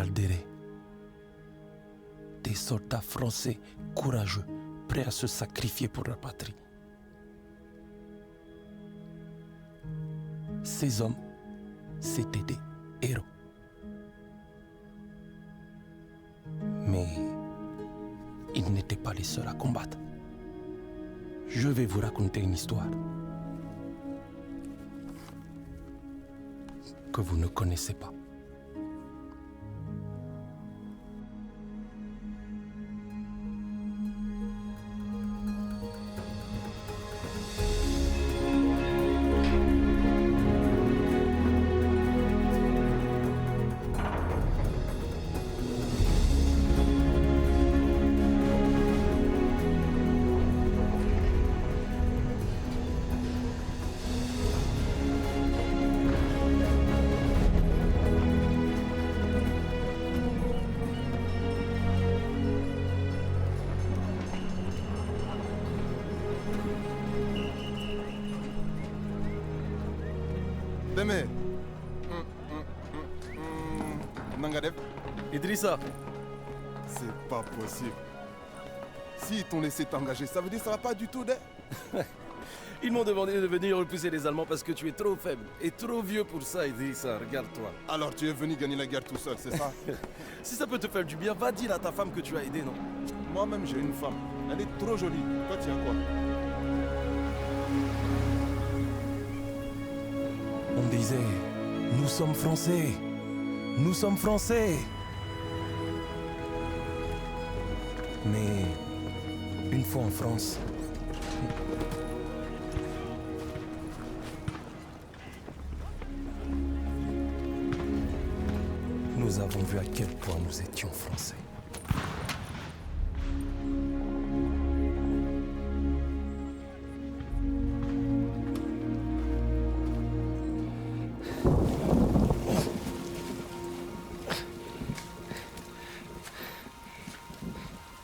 regarderai des soldats français courageux, prêts à se sacrifier pour leur patrie. Ces hommes, c'étaient des héros. Mais ils n'étaient pas les seuls à combattre. Je vais vous raconter une histoire que vous ne connaissez pas. Deme. Nangadev. Idrissa. C'est pas possible. S'ils t'ont laissé t'engager, ça veut dire que ça va pas du tout, de... Ils m'ont demandé de venir repousser les Allemands parce que tu es trop faible et trop vieux pour ça, Idrissa. Regarde-toi. Alors tu es venu gagner la guerre tout seul, c'est ça? Si ça peut te faire du bien, va dire à ta femme que tu as aidé, non? Moi-même, j'ai une femme. Elle est trop jolie. Toi, tu as quoi? On disait, nous sommes Français, nous sommes Français. Mais une fois en France, nous avons vu à quel point nous étions Français.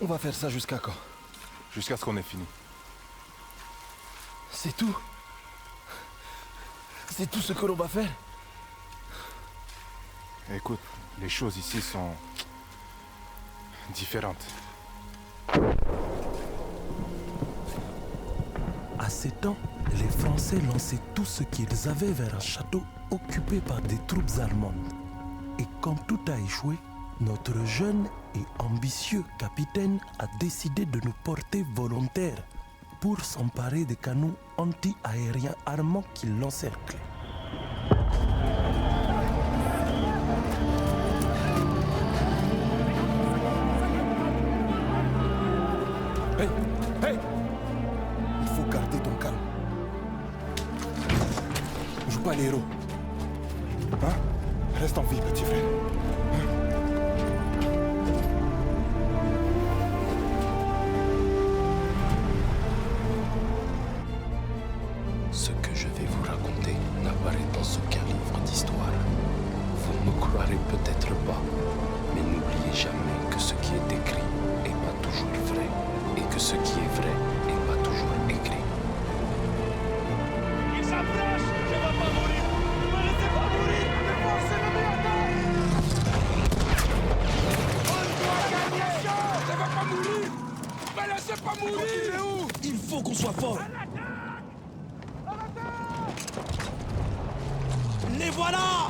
On va faire ça jusqu'à quand? Jusqu'à ce qu'on ait fini. C'est tout? C'est tout ce que l'on va faire? Écoute, les choses ici sont différentes. À ces temps, les Français lançaient tout ce qu'ils avaient vers un château occupé par des troupes allemandes. Et quand tout a échoué, notre jeune et ambitieux capitaine a décidé de nous porter volontaires pour s'emparer des canons anti-aériens armants qui l'encerclaient. Hey! Hey! Il faut garder ton calme. Joue pas les héros. Hein? Reste en vie, petit frère. Ce que je vais vous raconter n'apparaît dans aucun livre d'histoire. Vous me croirez peut-être pas, mais n'oubliez jamais que ce qui est écrit n'est pas toujours vrai, et que ce qui est vrai n'est pas toujours écrit. Il s'approche! Je ne vais pas mourir! Ne me laissez pas mourir! Mais forcez le On doit gagner! Je ne vais pas mourir! Ne me laissez pas mourir! Il faut qu'on soit fort. Les voilà!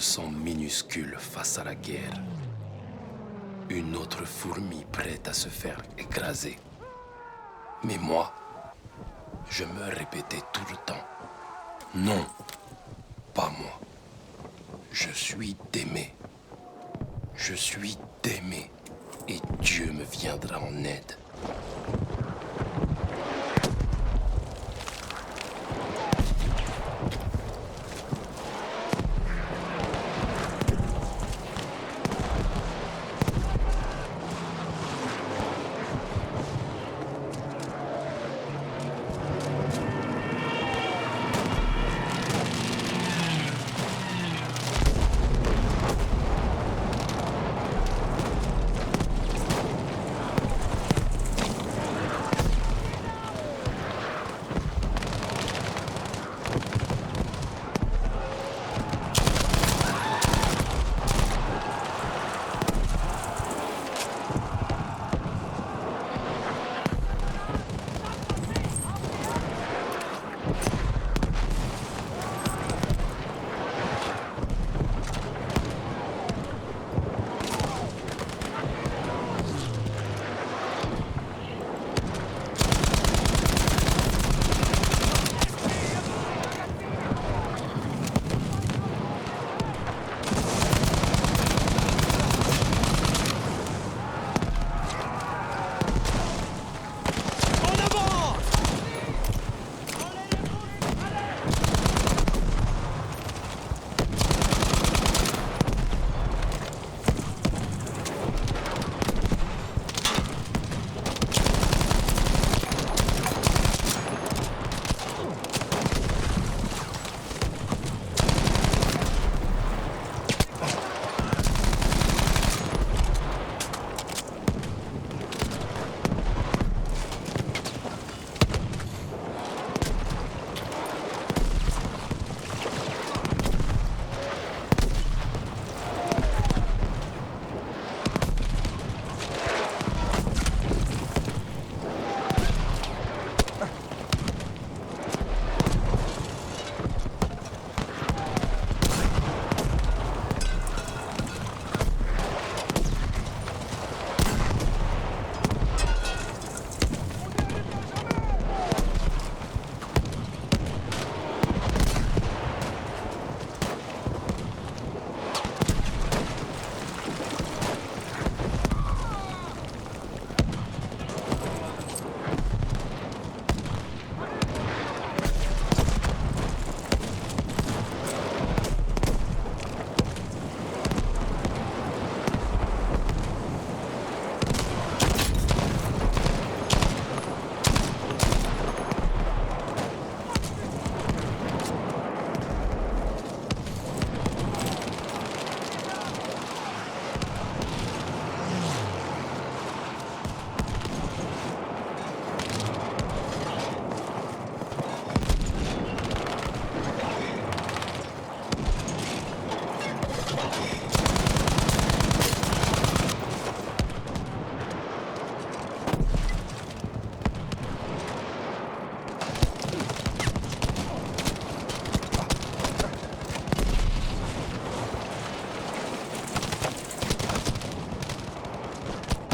sont minuscules face à la guerre. Une autre fourmi prête à se faire écraser. Mais moi, je me répétais tout le temps, non, pas moi. Je suis d'aimer. Je suis d'aimer. Et Dieu me viendra en aide.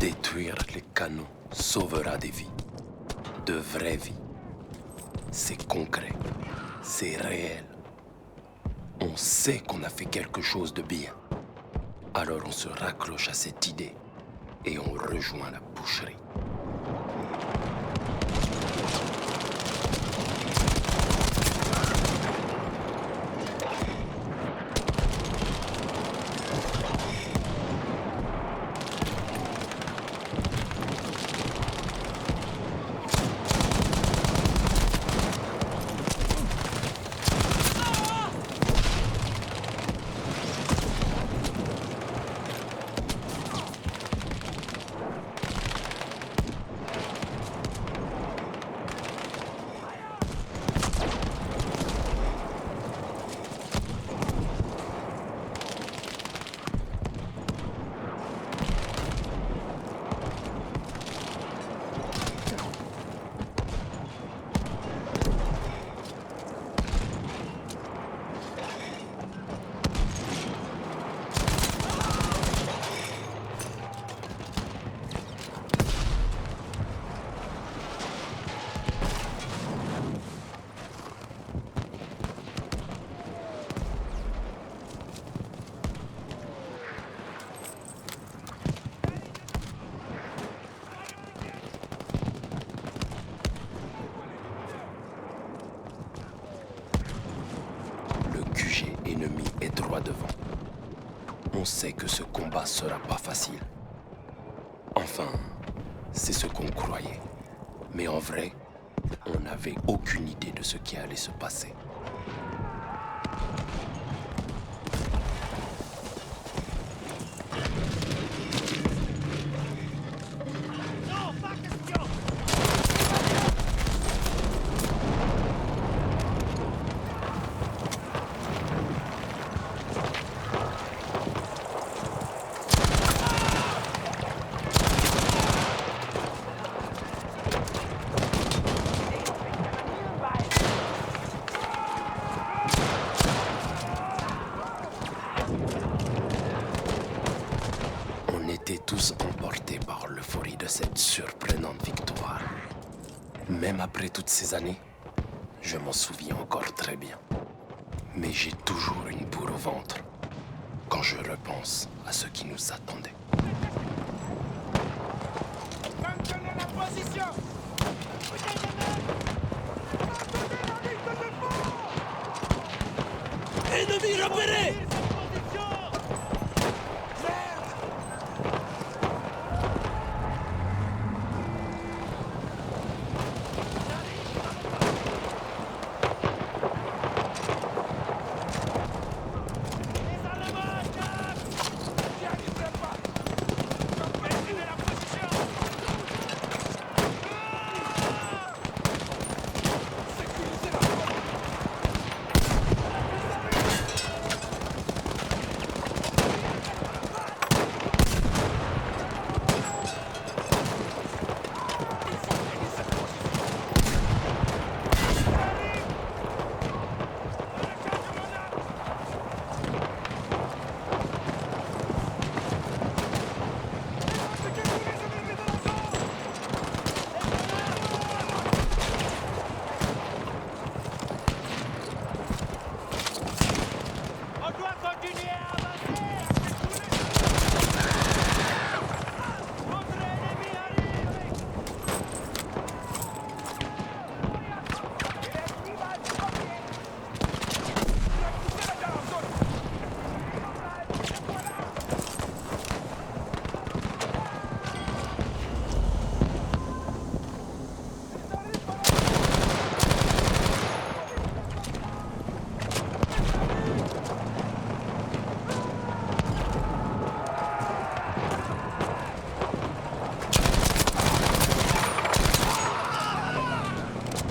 Détruire les canons sauvera des vies, de vraies vies. C'est concret, c'est réel. On sait qu'on a fait quelque chose de bien. Alors on se raccroche à cette idée et on rejoint la boucherie. l'ennemi est droit devant. On sait que ce combat sera pas facile. Enfin, c'est ce qu'on croyait. Mais en vrai, on n'avait aucune idée de ce qui allait se passer. Tous emportés par l'euphorie de cette surprenante victoire. Même après toutes ces années, je m'en souviens encore très bien. Mais j'ai toujours une boule au ventre quand je repense à ce qui nous attendait. Maintenez la position. Ennemi repéré!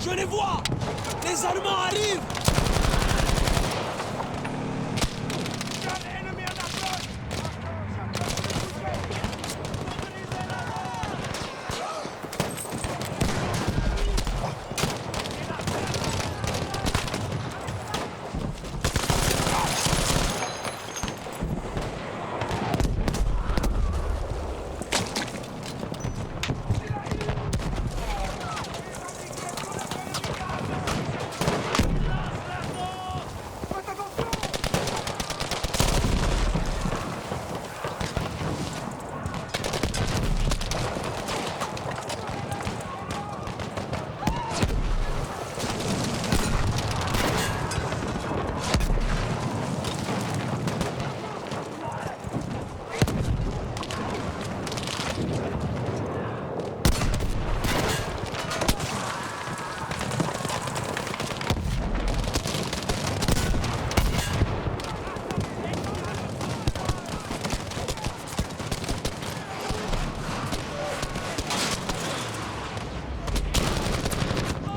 Je les vois! Les Allemands arrivent!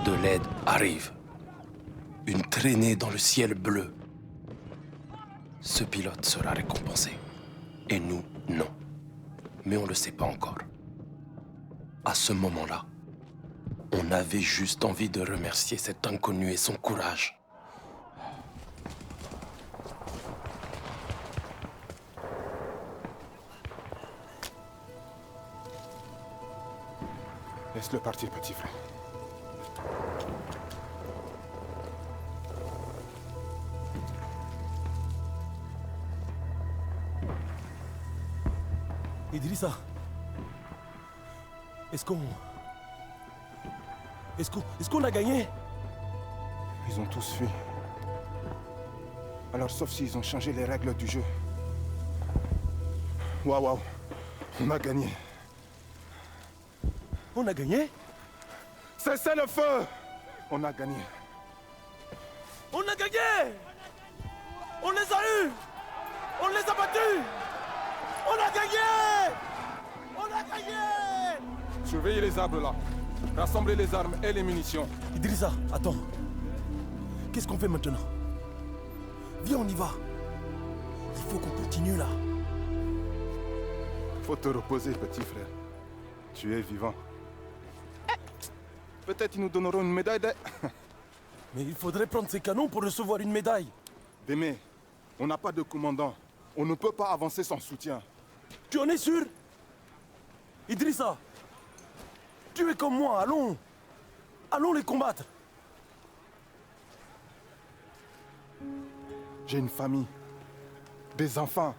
De l'aide arrive. Une traînée dans le ciel bleu. Ce pilote sera récompensé. Et nous, non. Mais on ne le sait pas encore. À ce moment-là, on avait juste envie de remercier cet inconnu et son courage. Laisse-le partir, petit frère. Idrissa, est-ce qu'on a gagné? Ils ont tous fui. Alors sauf s'ils ont changé les règles du jeu. Waouh, on a gagné. On a gagné? Cessez le feu! On a gagné. On a gagné! On les a eus! On les a battus! On a gagné! On a gagné! Surveillez les arbres là. Rassemblez les armes et les munitions. Idrissa, attends. Qu'est-ce qu'on fait maintenant? Viens, on y va. Il faut qu'on continue là. Faut te reposer, petit frère. Tu es vivant. Peut-être ils nous donneront une médaille de... Mais il faudrait prendre ces canons pour recevoir une médaille. Démé, on n'a pas de commandant. On ne peut pas avancer sans soutien. Tu en es sûr? Idrissa, tu es comme moi, allons. Allons les combattre. J'ai une famille. Des enfants.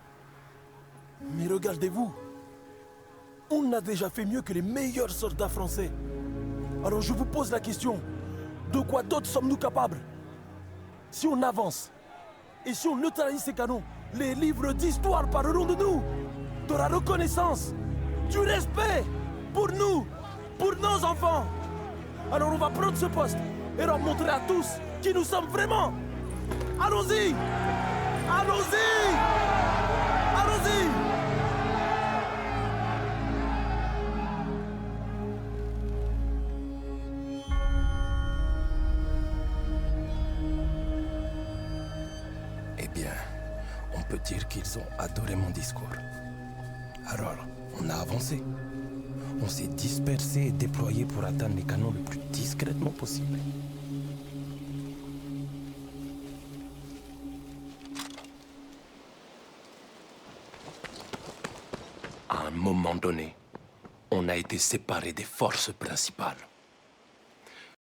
Mais regardez-vous. On a déjà fait mieux que les meilleurs soldats français. Alors je vous pose la question. De quoi d'autre sommes-nous capables? Si on avance, et si on neutralise ces canons, les livres d'histoire parleront de nous. De la reconnaissance, du respect pour nous, pour nos enfants. Alors on va prendre ce poste et leur montrer à tous qui nous sommes vraiment. Allons-y! Allons-y! Allons-y! Eh bien, on peut dire qu'ils ont adoré mon discours. Alors, on a avancé. On s'est dispersé et déployé pour atteindre les canons le plus discrètement possible. À un moment donné, on a été séparés des forces principales.